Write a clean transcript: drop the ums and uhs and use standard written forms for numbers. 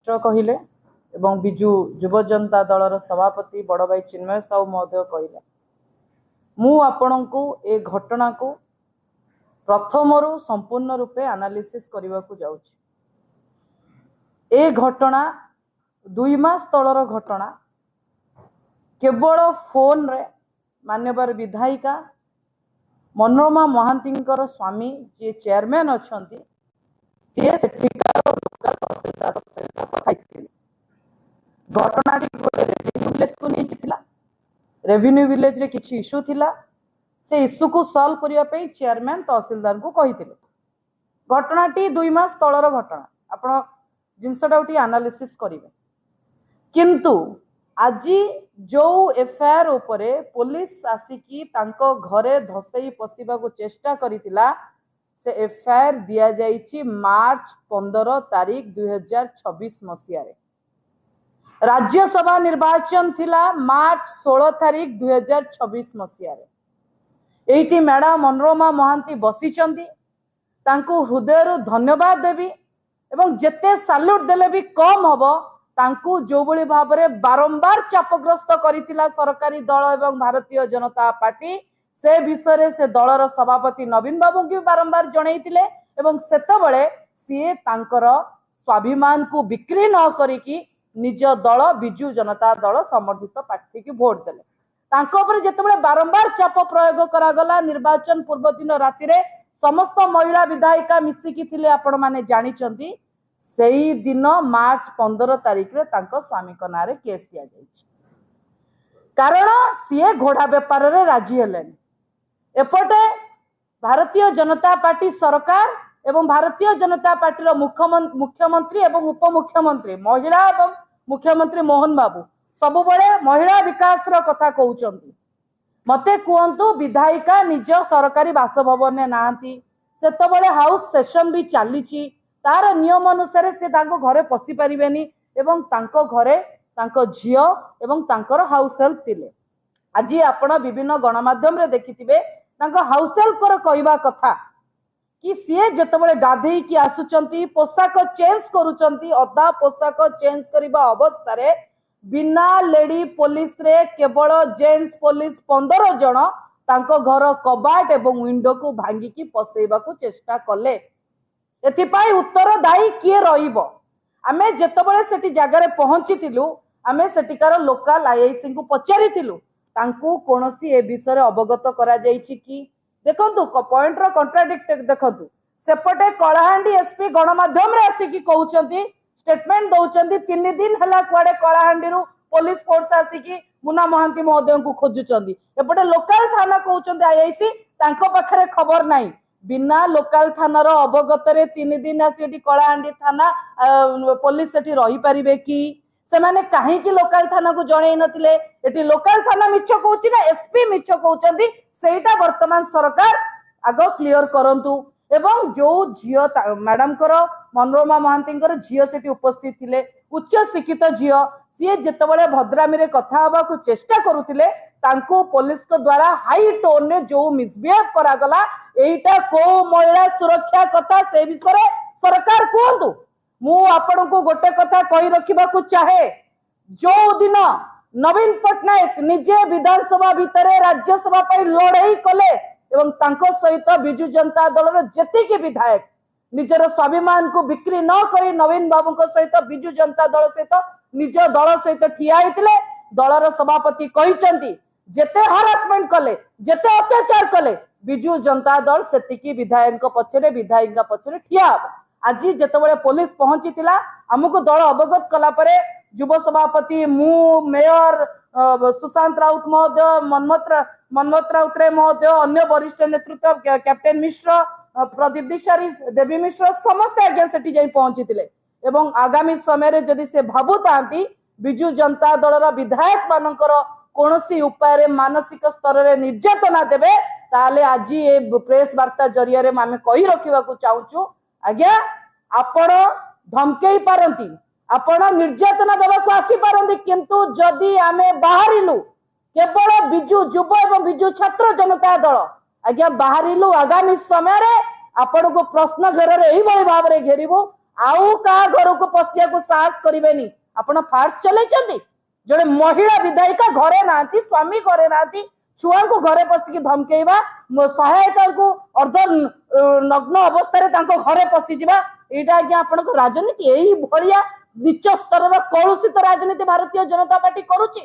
मिश्र कहले एवं बिजु युव जनता दलर सभापति बड़ भाई चिन्मय साहू महोदय कहले मु आपण को ए घटना को प्रथम संपूर्ण रूपे एनालिसिस करने को जाऊँ। ए घटना 2 मास तलर घटना केवल फोन रे मान्यवर विधायिका मनोरमा महांती स्वामी जी चेयरमैन अच्छा घटना रेवेन्यू विलेज को नहीं रेवेन्यू विलेज रे किछि इश्यू थिला से इश्यू को सॉल्व करिया पे चेयरमैन तहसीलदार को कही घटनाटी 2 मास तलर घटना आपण जिनसटा एनालिसिस करिवे किंतु आज जो एफआईआर उपरे पुलिस आसिकी तांको घरे धसई पशिबा को चेष्टा करितिला से एफआईआर दिया जाइछि मार्च 15 तारीख 2026 मसिया रे। राज्यसभा निर्वाचन थिला मार्च 16 तारीख 2026 मसिया रे। एइटी मैडम मनोरमा महांती बसिचंदी तांको हृदय धन्यवाद देवी एवं जेते सैल्यूट देले भी कम हबो तांको जो बळी भाबरे बारंबार चापग्रस्त करितिला सरकारी दल एवं भारतीय जनता पार्टी से विषय से दलर सभापति नवीन बाबू की बारंबार जनईतिले एवं सेतबळे सीए तांकर स्वाभिमान को बिक्री न करिकी निज दल बिजु जनता दल समर्थित प्रार्थी की भोट देले तांको ऊपर जेतेबळे बारंबार चाप प्रयोग करागला निर्वाचन पूर्व दिन राति रे समस्त महिला विधायिका मिसिकी थिले आपण माने जानिचंती सेही दिन मार्च 15 तारीख रे तांको स्वामी को नारे केस दिया जाइछि कारण सीए घोड़ा व्यापार रे राजी हेलेन एपटे भारतीय जनता पार्टी सरकार एवं भारतीय जनता पार्टी रो मुख्यमंत्री एवं उपमुख्यमंत्री महिला एवं मुख्यमंत्री मोहन बाबू सबु बळे महिला विकास रो कथा कहउचंती मते कुहंतु विधायिका निज सरकारी बासभवन ने नांती सेतबळे हाउस सेशन भी चलीची तार नियम अनुसार से तांको घरे पसी परिबेनी एवं तांको घरे तांको झियो एवं तांकर हाउस हेल्प थिले आज आपण विभिन्न गणमाध्यम रे देखिथिबे तांको हाउस हेल्प कर कहबा कथा कि सीए जेतबळे गाधेई की आसुचंती पोशाक चेंज करूचंती अधा पोशाक चेंज करिबा अवस्था रे बिना लेडी पुलिस रे केवल जेंट्स पुलिस 15 जन तांको घर कबाट एवं विंडो को भांगी की पसेबा को चेष्टा कले एथिपाई उत्तरदायी किए रहिबो आमे जेतबळे सेठी जागा रे पहुंचीतिलु आमे सेटिकार लोकल आईआईसी को पचारितिलु तांको कोनोसी ए विषय रे अवगत करा जाईछि कि देखंतु पॉइंट रो कॉन्ट्राडिक्ट देखंतु सेपटे कलाहांडी एसपी गणमाध्यम रे आसी की कहउचंती स्टेटमेंट दउचंती 3 दिन हला कुआडे कलाहांडी रु पुलिस फोर्स आसी की मुना महांती महोदय को खोजुचंती एपटे लोकल थाना कहउचंती आईआईसी तांको पाखरे खबर नाही बिना लोकल थाना रो अवगत रे 3 दिन आसी कलाहांडी थाना पुलिस सेठी रही परिबे कि से माने काहे कि लोकल थाना को जणै नथिले एटी लोकल थाना मिछ कहउची ना एसपी मिछ कहउचंती सेटा वर्तमान सरकार आगो क्लियर करंतु एवं जो झियो मैडम कर मनोरमा महांती झियो सेठी उपस्थित थिले उच्च शिक्षित झियो सी जेतबळे भद्रामी रे कथा हबा को चेष्टा करूथिले तांको पुलिस को द्वारा हाई टोन ने जो मिसबिहेव करा गला एटा को महिला सुरक्षा कथा से विषय सरकार कहंतु मु आपण को गोटे कथा कहि रखिबा को चाहे जो दिन नवीन पटनायक निजे विधानसभा भितरे राज्यसभा पर लड़ाई कले एवं तांको सहित बिजु जनता दल जेतिकी विधायक निजर स्वाभिमान को बिक्री न करी नवीन बाबू सहित बिजु जनता दल सहित निज दल सहित ठिया होइतिले दलर सभापति कहिचंती जेते हरासमेंट कले जेते अत्याचार कले बिजु जनता दल सेतिकी विधायक पछरे विधायिका पछरे ठिया हबो आज जेतबळे पुलिस पहुंचीतिला हमको दल अवगत कला परे युव सभापति मु मेयर सुशांत राउत महोदय मनमोहन राउत रे महोदय अन्य वरिष्ठ नेतृत्व कैप्टेन मिश्र प्रदीप दिशारी देवी मिश्र समस्त आज्ञा सेठी जाई पहुंचीतिले एवं आगामी समय रे जदि से भाबुतांती बिजु जनता दलर विधायक मानकर कोनोसी उपाय रे मानसिक स्तर रे निर्यातना देबे ताले आज ए प्रेस वार्ता जरिया रे आमे कहि रखिबा को चाहूछु आज्ञा आपण धमकेई पारंती आपण निर्यातना देबा को आसी पारंती किंतु जदि आमे बाहरिलु केवल बिजु युव एवं बिजु छात्र जनता दल आज्ञा बाहरिलु आगामी समय रे आपण को प्रश्न घेर रे एही बळी भाव रे घेरिबो आउ का घर को पशिया को साहस करेनि आपण फास्ट चलैचंदी जड़े महिला विधायिका घरे नांती स्वामी घरे नांती छुआ को घरे पशिकी धमकेइबा सहायता को अर्ध नग्न अवस्था घरे पशिजा यहाँ आज्ञा आपण राजनीति यही भाया नीच स्तर कलुषित राजनीति भारतीय जनता पार्टी करुच्ची।